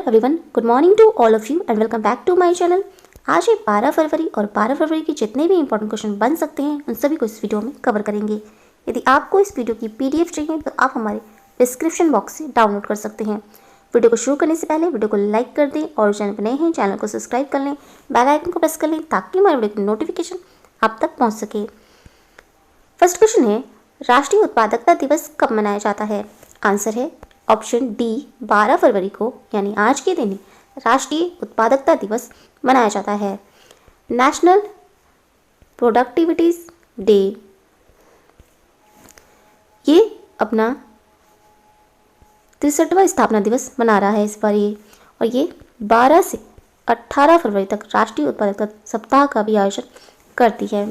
Everyone, good morning to all of you and welcome back to my channel. आज है 12 फरवरी और 12 फरवरी के जितने भी इंपॉर्टेंट क्वेश्चन बन सकते हैं उन सभी को इस वीडियो में कवर करेंगे। यदि आपको इस वीडियो की पीडीएफ चाहिए तो आप हमारे डिस्क्रिप्शन बॉक्स से डाउनलोड कर सकते हैं। वीडियो को शुरू करने से पहले वीडियो को लाइक कर दें और चैनल पर नए हैं चैनल को सब्सक्राइब कर लें, बेल आइकन को प्रेस कर लें ताकि हमारे वीडियो की नोटिफिकेशन आप तक पहुँच सके। फर्स्ट क्वेश्चन है, राष्ट्रीय उत्पादकता दिवस कब मनाया जाता है? आंसर है ऑप्शन डी, 12 फरवरी को यानी आज के दिन राष्ट्रीय उत्पादकता दिवस मनाया जाता है। नेशनल प्रोडक्टिविटीज डे ये अपना 63वां स्थापना दिवस मना रहा है इस बार ये, और ये 12 से 18 फरवरी तक राष्ट्रीय उत्पादकता सप्ताह का भी आयोजन करती है।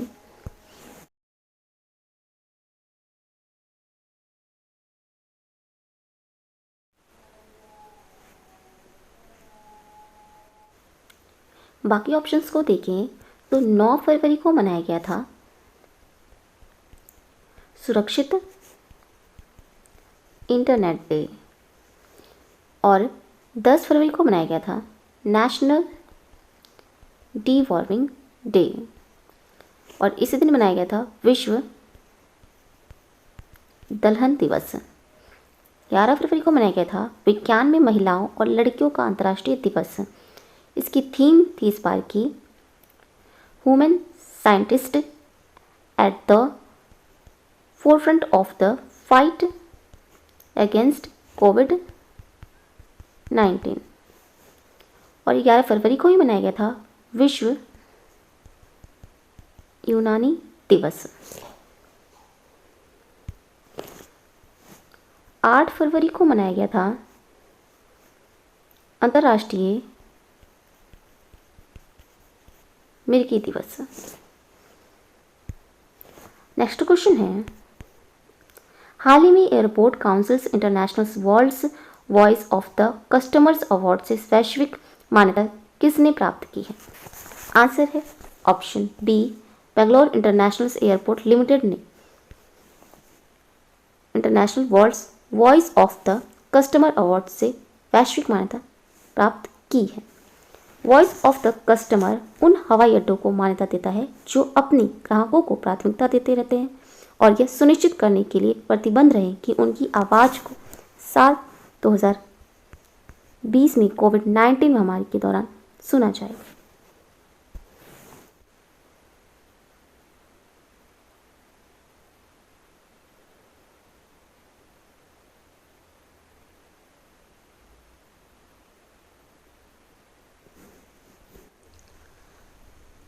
बाकी ऑप्शंस को देखें तो 9 फरवरी को मनाया गया था सुरक्षित इंटरनेट डे और 10 फरवरी को मनाया गया था नेशनल डीवॉर्मिंग डे और इसी दिन मनाया गया था विश्व दलहन दिवस। 11 फरवरी को मनाया गया था विज्ञान में महिलाओं और लड़कियों का अंतर्राष्ट्रीय दिवस। इसकी थीम थी इस बार की women scientist at the forefront of the fight against कोविड-19 और 11 फरवरी को ही मनाया गया था विश्व यूनानी दिवस। 8 फरवरी को मनाया गया था अंतर्राष्ट्रीय मिर्गी दिवस। नेक्स्ट क्वेश्चन है, हाल ही में airport councils international world's voice of the customers award से वैश्विक मान्यता किसने प्राप्त की है? आंसर है option B, Bangalore international airport limited ने international world's voice of the customer award से वैश्विक मान्यता प्राप्त की है। वॉइस ऑफ द कस्टमर उन हवाई अड्डों को मान्यता देता है जो अपनी ग्राहकों को प्राथमिकता देते रहते हैं और यह सुनिश्चित करने के लिए प्रतिबद्ध रहे कि उनकी आवाज़ को साल 2020 में कोविड-19 महामारी के दौरान सुना जाए।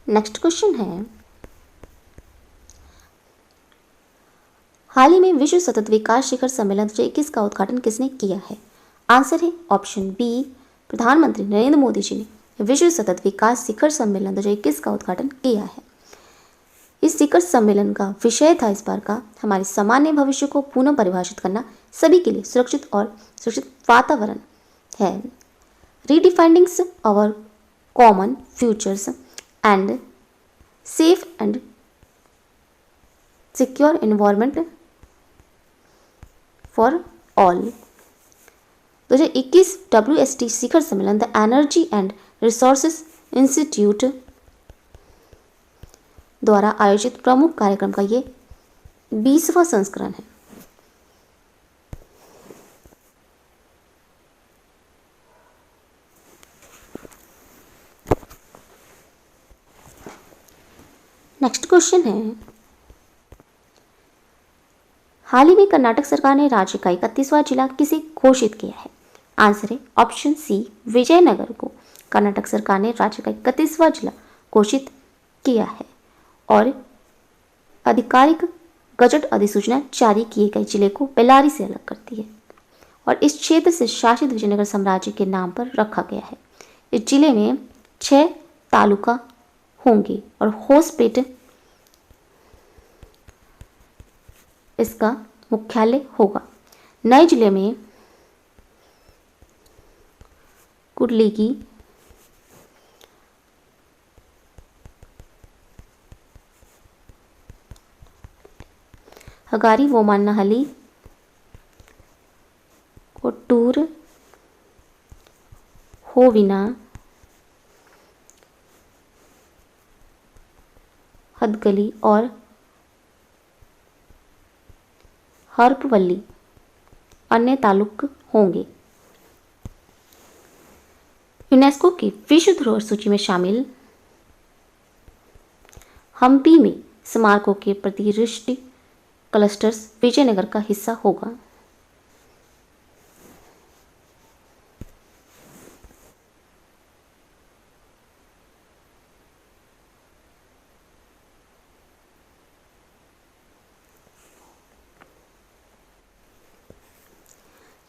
नेक्स्ट क्वेश्चन है, हाल ही में विश्व सतत विकास शिखर सम्मेलन 2021 का उद्घाटन किसने किया है? आंसर है ऑप्शन बी, प्रधानमंत्री नरेंद्र मोदी जी ने विश्व सतत विकास शिखर सम्मेलन 2021 का उद्घाटन किया है। इस शिखर सम्मेलन का विषय था इस बार का हमारे सामान्य भविष्य को पुनः परिभाषित करना, सभी के लिए सुरक्षित और सुरक्षित वातावरण है। Redefining our common futures and safe and secure environment for all। 2021 WST शिखर सम्मेलन the energy and resources institute द्वारा आयोजित प्रमुख कार्यक्रम का ये 20वां संस्करण है। नेक्स्ट क्वेश्चन है, हाल ही में कर्नाटक सरकार ने राज्य का 31वां जिला किसे घोषित किया है? आंसर है ऑप्शन सी, विजयनगर को कर्नाटक सरकार ने राज्य का 31वां जिला घोषित किया है और आधिकारिक गजट अधिसूचना जारी किए गए जिले को बेल्लारी से अलग करती है और इस क्षेत्र से शासित विजयनगर साम्राज्य के नाम पर रखा गया है। इस जिले में 6 तालुका होंगे और होसपेट इसका मुख्यालय होगा। नए जिले में कुडलिगी, हगारी वोमान्नाहली, कोट्टूर, खोविना, हदगली और हरपवली अन्य तालुक होंगे। यूनेस्को की विश्व धरोहर सूची में शामिल हम्पी में स्मारकों के प्रतिष्ठित क्लस्टर्स विजयनगर का हिस्सा होगा।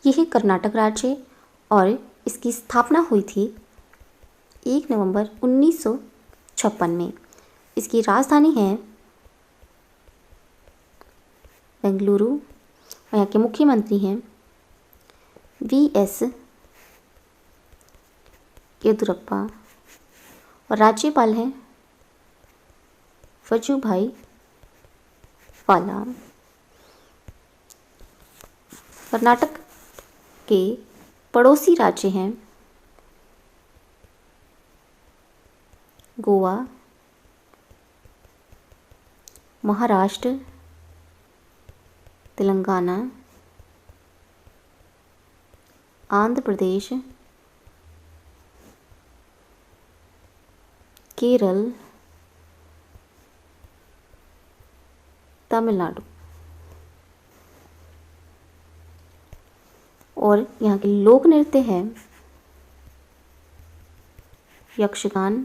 यह कर्नाटक राज्य और इसकी स्थापना हुई थी 1 नवंबर 1956 में। इसकी राजधानी है बेंगलुरु। यहाँ के मुख्यमंत्री हैं वी.एस. येदुरप्पा और राज्यपाल हैं वजुभाई वाला। कर्नाटक के पड़ोसी राज्य हैं गोवा, महाराष्ट्र, तेलंगाना, आंध्र प्रदेश, केरल, तमिलनाडु। और यहाँ के लोक नृत्य हैं यक्षगान,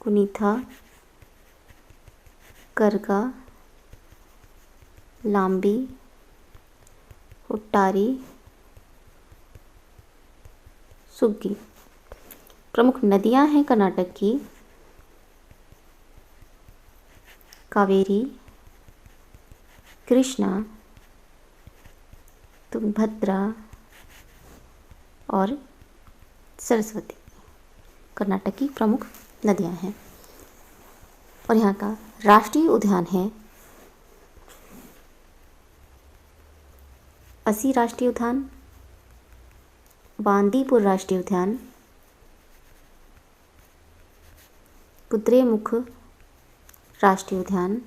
कुनीथा, करगा, लांबी, हुट्टारी, सुग्गी। प्रमुख नदियाँ हैं कर्नाटक की कावेरी, कृष्णा, तुंगभद्रा और सरस्वती कर्नाटक की प्रमुख नदियाँ हैं। और यहाँ का राष्ट्रीय उद्यान है असी राष्ट्रीय उद्यान, बांदीपुर राष्ट्रीय उद्यान, कुद्रेमुख राष्ट्रीय उद्यान,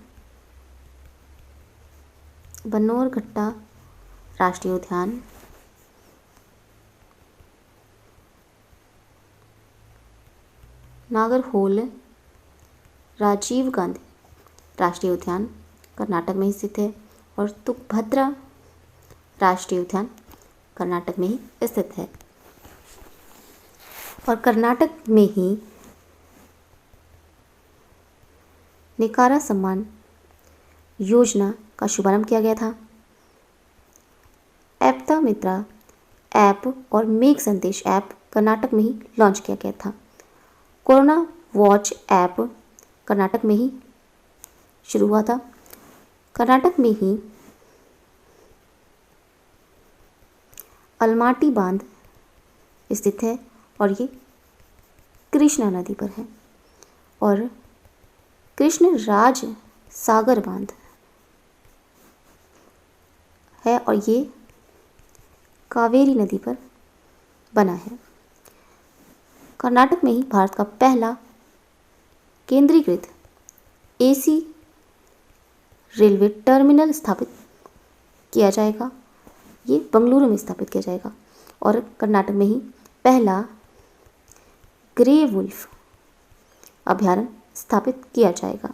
बन्नोरघट्टा राष्ट्रीय उद्यान, नागरहोल राजीव गांधी राष्ट्रीय उद्यान कर्नाटक में ही स्थित है और तुंगभद्रा राष्ट्रीय उद्यान कर्नाटक में ही स्थित है। और कर्नाटक में ही निकारा सम्मान योजना का शुभारंभ किया गया था। एप्ता मित्रा ऐप और मेघ संदेश ऐप कर्नाटक में ही लॉन्च किया गया था। कोरोना वॉच ऐप कर्नाटक में ही शुरू हुआ था। कर्नाटक में ही अलमाटी बांध स्थित है और ये कृष्णा नदी पर है। और कृष्ण राज सागर बांध है और ये कावेरी नदी पर बना है। कर्नाटक में ही भारत का पहला केंद्रीकृत एसी रेलवे टर्मिनल स्थापित किया जाएगा। ये बेंगलुरु में स्थापित किया जाएगा। और कर्नाटक में ही पहला ग्रे वुल्फ अभयारण्य स्थापित किया जाएगा।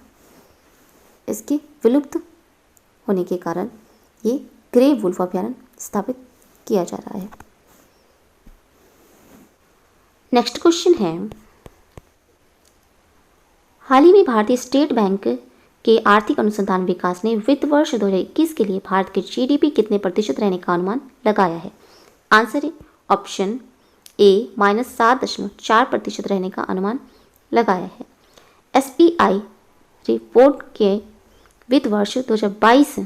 इसके विलुप्त होने के कारण ये ग्रे वुल्फ अभयारण्य स्थापित किया जा रहा है। नेक्स्ट क्वेश्चन है, हाल ही में भारतीय स्टेट बैंक के आर्थिक अनुसंधान विकास ने वित्त वर्ष 2021 के लिए भारत के जीडीपी कितने प्रतिशत रहने का अनुमान लगाया है? आंसर है ऑप्शन ए -7.4% रहने का अनुमान लगाया है। एसबीआई रिपोर्ट के वित्त वर्ष 2022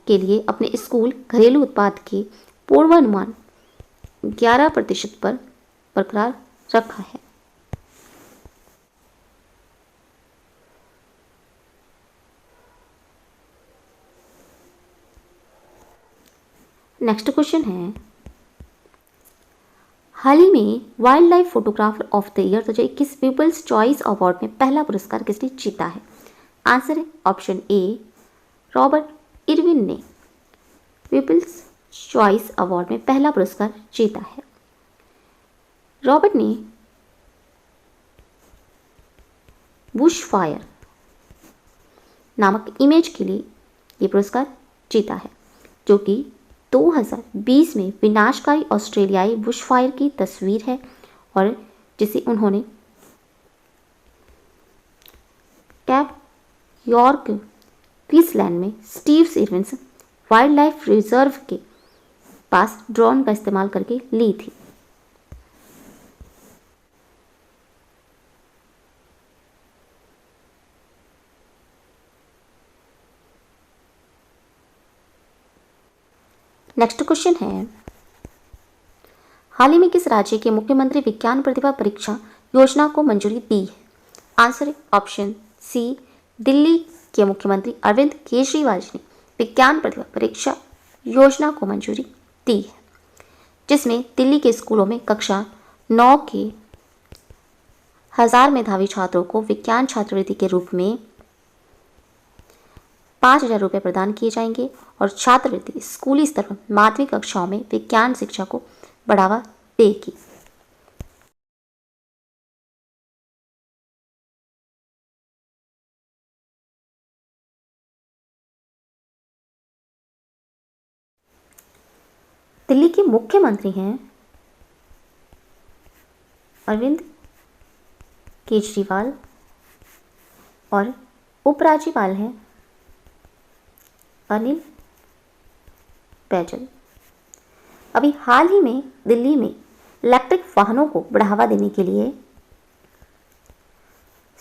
के लिए अपने स्कूल घरेलू उत्पाद के पूर्वानुमान 11% पर बरकरार रखा है। नेक्स्ट क्वेश्चन है, हाल ही में wild life photographer of the year 2021 people's choice award में पहला पुरस्कार किसने जीता है? आंसर है ऑप्शन ए रॉबर्ट इरविन ने पीपल्स चॉइस अवार्ड में पहला पुरस्कार जीता है। रॉबर्ट ने बुश फायर नामक इमेज के लिए ये पुरस्कार जीता है, जो कि 2020 में विनाशकारी ऑस्ट्रेलियाई बुशफायर की तस्वीर है और जिसे उन्होंने कैप यॉर्क क्वींसलैंड में स्टीव्स इरविन्स वाइल्ड लाइफ रिजर्व के पास ड्रोन का इस्तेमाल करके ली थी। नेक्स्ट क्वेश्चन है, हाल ही में किस राज्य के मुख्यमंत्री विज्ञान प्रतिभा परीक्षा योजना को मंजूरी दी है? आंसर है ऑप्शन सी दिल्ली के मुख्यमंत्री अरविंद केजरीवाल जी ने विज्ञान प्रतिभा परीक्षा योजना को मंजूरी दी है, जिसमें दिल्ली के स्कूलों में कक्षा 9 के 1000 मेधावी छात्रों को विज्ञान छात्रवृत्ति के रूप में 5,000 रुपये प्रदान किए जाएंगे और छात्रवृत्ति स्कूली स्तर पर माध्यमिक कक्षाओं में विज्ञान शिक्षा को बढ़ावा देगी। दिल्ली के मुख्यमंत्री हैं अरविंद केजरीवाल और उपराज्यपाल हैं अनिल बैजल। अभी हाल ही में दिल्ली में इलेक्ट्रिक वाहनों को बढ़ावा देने के लिए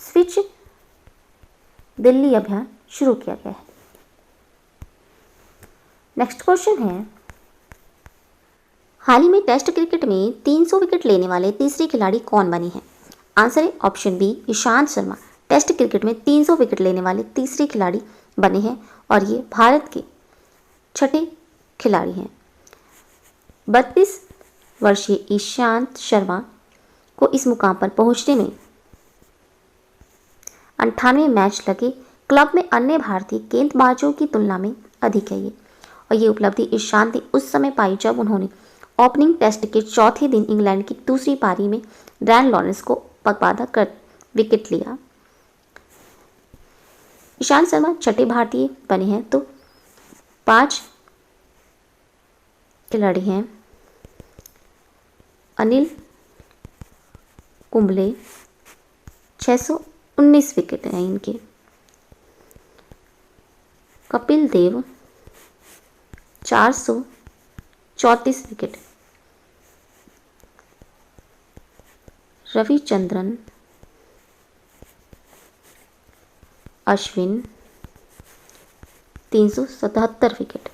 स्विच दिल्ली अभियान शुरू किया गया है। नेक्स्ट क्वेश्चन है, हाल ही में टेस्ट क्रिकेट में 300 विकेट लेने वाले तीसरे खिलाड़ी कौन बने हैं? आंसर है option B Ishant Sharma test cricket में 300 विकेट लेने वाले तीसरे खिलाड़ी बने हैं और ये भारत के छठे खिलाड़ी हैं। 32 वर्षीय ईशांत शर्मा को इस मुकाम पर पहुंचने में 98 मैच लगे। क्लब में अन्य भारतीय गेंदबाजों की तुलना में अधिक है ये, और ये उपलब्धि ईशांत ने उस समय पाई जब उन्होंने ओपनिंग टेस्ट के चौथे दिन इंग्लैंड की दूसरी पारी में डैन लॉरेंस को पगबाधा कर विकेट लिया। ईशांत शर्मा छठे भारतीय बने हैं, तो 5 खिलाड़ी हैं। अनिल कुंबले 619 विकेट हैं इनके। Kapil Dev 434 wicket. Ravichandran Ashwin 377 wicket.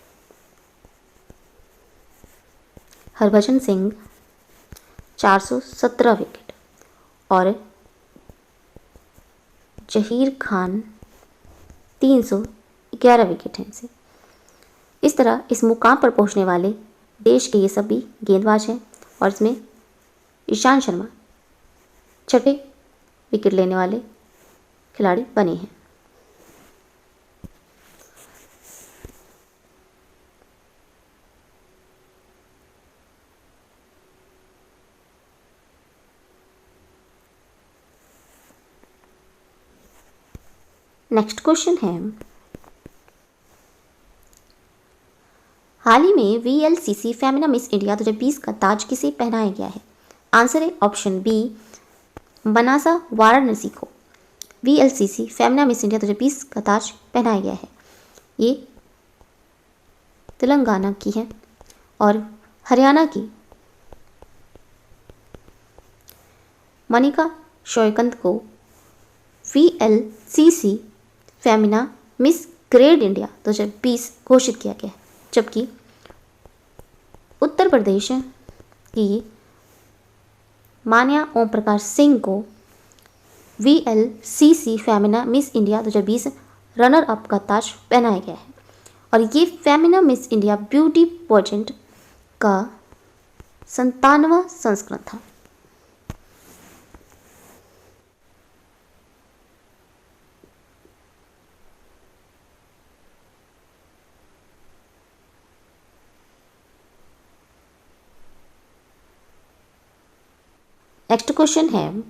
Harbhajan Singh 417 wicket और जहीर खान 311 विकेट हैं इनसे। इस तरह इस मुकाम पर पहुंचने वाले देश के ये सभी गेंदबाज हैं और इसमें ईशांत शर्मा छठे विकेट लेने वाले खिलाड़ी बने हैं। नेक्स्ट क्वेश्चन है, हाल ही में VLCC फेमिना मिस इंडिया 2020 का ताज किसे पहनाया गया है? आंसर है ऑप्शन बी बनासा वाराणसी को VLCC फेमिना मिस इंडिया 2020 का ताज पहनाया गया है। ये तेलंगाना की है और हरियाणा की मनिका शोयकंद को VLCC Femina miss grade India 2020 घोषित किया गया है, जबकि उत्तर प्रदेश की मान्या ओम प्रकाश सिंह को VLCC Femina Miss India 2020 runner up का ताज पहनाया गया है और ये Femina Miss India beauty pageant का 97वां संस्करण था। नेक्स्ट क्वेश्चन है,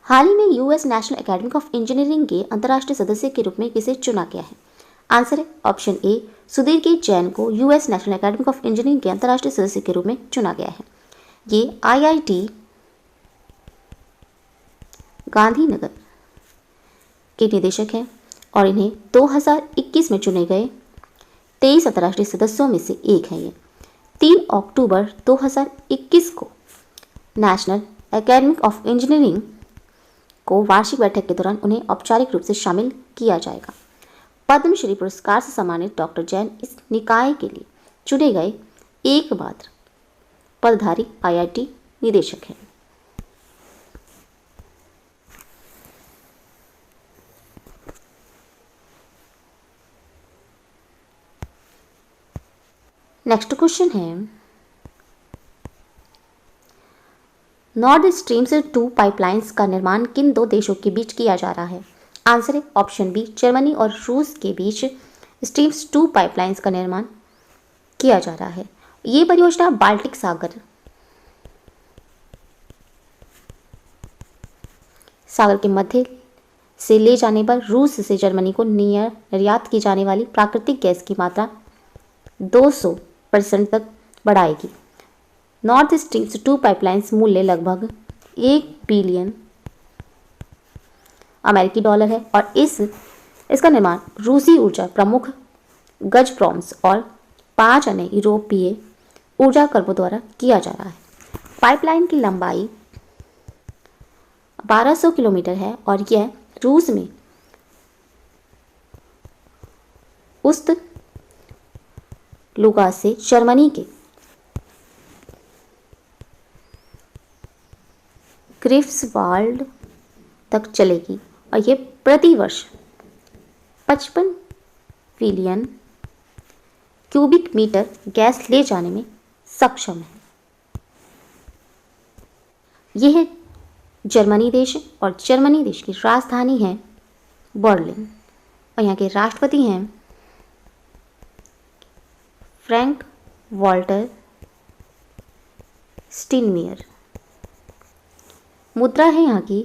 हाल ही में US national academy of engineering के अंतर्राष्ट्रीय सदस्य के रूप में किसे चुना गया है? आंसर है ऑप्शन ए, सुधीर के जैन को US national academy of engineering के अंतर्राष्ट्रीय सदस्य के रूप में चुना गया है। ये आईआईटी गांधीनगर के निदेशक हैं और इन्हें 2021 में चुने गए 23 अंतर्राष्ट्रीय सदस्यों में से एक हैं। ये 3 अक्टूबर 2021 को नेशनल एकेडमी ऑफ इंजीनियरिंग को वार्षिक बैठक के दौरान उन्हें औपचारिक रूप से शामिल किया जाएगा। पद्मश्री पुरस्कार से सम्मानित डॉक्टर जैन इस निकाय के लिए चुने गए एकमात्र पदधारी आईआईटी निदेशक हैं। नेक्स्ट क्वेश्चन है, नॉर्थ स्ट्रीम से 2 पाइपलाइंस का निर्माण किन 2 देशों के बीच किया जा रहा है? आंसर है ऑप्शन बी, जर्मनी और रूस के बीच स्ट्रीम्स 2 पाइपलाइंस का निर्माण किया जा रहा है। ये परियोजना बाल्टिक सागर के मध्य से ले जाने पर रूस से जर्मनी को निर्यात की जाने वाली प्राकृतिक गैस की मात्रा 200% तक बढ़ाएगी। नॉर्थ स्ट्रीम्स 2 पाइपलाइंस मूल्य लगभग 1 बिलियन अमेरिकी डॉलर है और इसका निर्माण रूसी ऊर्जा प्रमुख गजप्रॉम्स और 5 अन्य यूरोपीय ऊर्जा कर्मों द्वारा किया जा रहा है। पाइपलाइन की लंबाई 1200 किलोमीटर है और यह रूस में उस्त लुगा से जर्मनी के ग्रिफ्सवाल्ड तक चलेगी और यह प्रति वर्ष 55 बिलियन क्यूबिक मीटर गैस ले जाने में सक्षम है। यह जर्मनी देश और जर्मनी देश की राजधानी है बर्लिन और यहाँ के राष्ट्रपति हैं फ्रैंक वॉल्टर स्टीनमेयर। मुद्रा है यहाँ की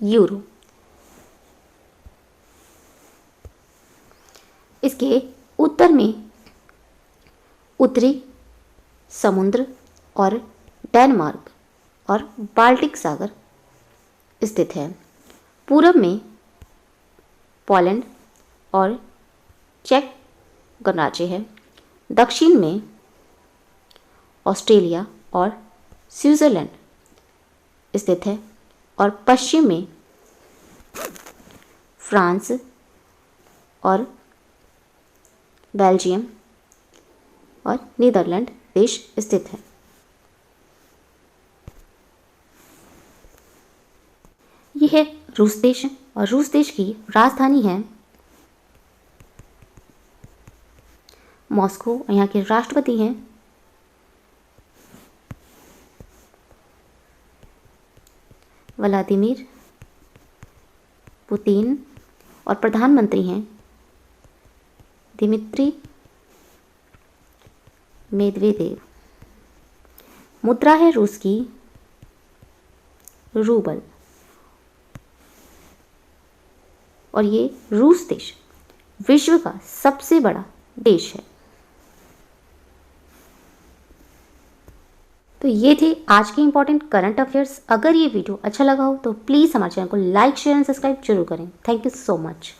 यूरो। इसके उत्तर में उत्तरी समुद्र और डेनमार्क और बाल्टिक सागर स्थित है। पूरब में पोलैंड और चेक गणराज्य है। दक्षिण में ऑस्ट्रेलिया और स्विट्जरलैंड स्थित है और पश्चिम में फ्रांस और बेल्जियम और नीदरलैंड देश स्थित है। यह है रूस देश और रूस देश की राजधानी है मॉस्को। यहाँ के राष्ट्रपति हैं व्लादिमीर पुतिन और प्रधानमंत्री हैं दिमित्री मेदवेदेव। मुद्रा है रूस की रूबल और ये रूस देश विश्व का सबसे बड़ा देश है। तो ये थे आज के इंपॉर्टेंट करंट अफेयर्स। अगर ये वीडियो अच्छा लगा हो तो प्लीज़ हमारे चैनल को लाइक शेयर एंड सब्सक्राइब जरूर करें। Thank you so much.